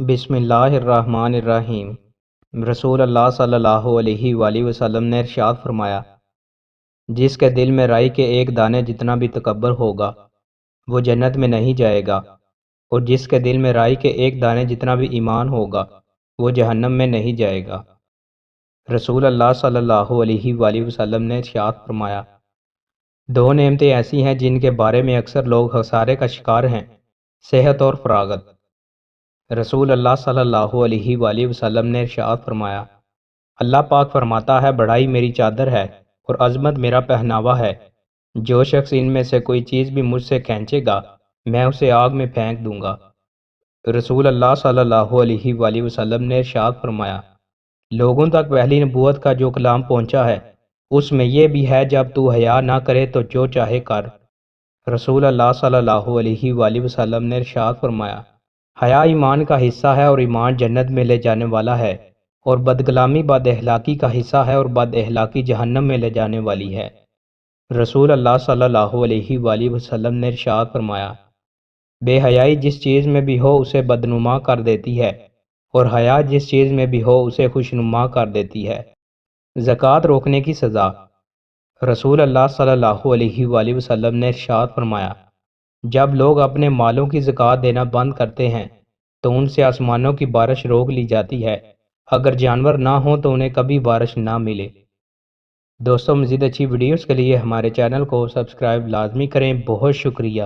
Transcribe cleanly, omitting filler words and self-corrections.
بسم اللہ الرحمن الرحیم۔ رسول اللہ صلی اللہ علیہ وآلہ وسلم نے ارشاد فرمایا، جس کے دل میں رائی کے ایک دانے جتنا بھی تکبر ہوگا وہ جنت میں نہیں جائے گا، اور جس کے دل میں رائی کے ایک دانے جتنا بھی ایمان ہوگا وہ جہنم میں نہیں جائے گا۔ رسول اللہ صلی اللہ علیہ وآلہ وسلم نے ارشاد فرمایا، دو نعمتیں ایسی ہیں جن کے بارے میں اکثر لوگ خسارے کا شکار ہیں، صحت اور فراغت۔ رسول اللہ صلی اللہ علیہ وآلہ وسلم نے ارشاد فرمایا، اللہ پاک فرماتا ہے، بڑائی میری چادر ہے اور عظمت میرا پہناوا ہے۔ جو شخص ان میں سے کوئی چیز بھی مجھ سے کھینچے گا میں اسے آگ میں پھینک دوں گا۔ رسول اللہ صلی اللہ علیہ وآلہ وسلم نے ارشاد فرمایا، لوگوں تک پہلی نبوت کا جو کلام پہنچا ہے اس میں یہ بھی ہے، جب تو حیا نہ کرے تو جو چاہے کر۔ رسول اللہ صلی اللہ علیہ وآلہ وسلم نے ارشاد فرمایا، حیا ایمان کا حصہ ہے اور ایمان جنت میں لے جانے والا ہے، اور بدکلامی بد اخلاقی کا حصہ ہے اور بد اخلاقی جہنم میں لے جانے والی ہے۔ رسول اللہ صلی اللہ علیہ وآلہ وسلم نے ارشاد فرمایا، بے حیائی جس چیز میں بھی ہو اسے بدنما کر دیتی ہے، اور حیا جس چیز میں بھی ہو اسے خوشنما کر دیتی ہے۔ زکوٰۃ روکنے کی سزا۔ رسول اللہ صلی اللہ علیہ وآلہ وسلم نے ارشاد فرمایا، جب لوگ اپنے مالوں کی زکوٰۃ دینا بند کرتے ہیں تو ان سے آسمانوں کی بارش روک لی جاتی ہے، اگر جانور نہ ہوں تو انہیں کبھی بارش نہ ملے۔ دوستوں، مزید اچھی ویڈیوز کے لیے ہمارے چینل کو سبسکرائب لازمی کریں۔ بہت شکریہ۔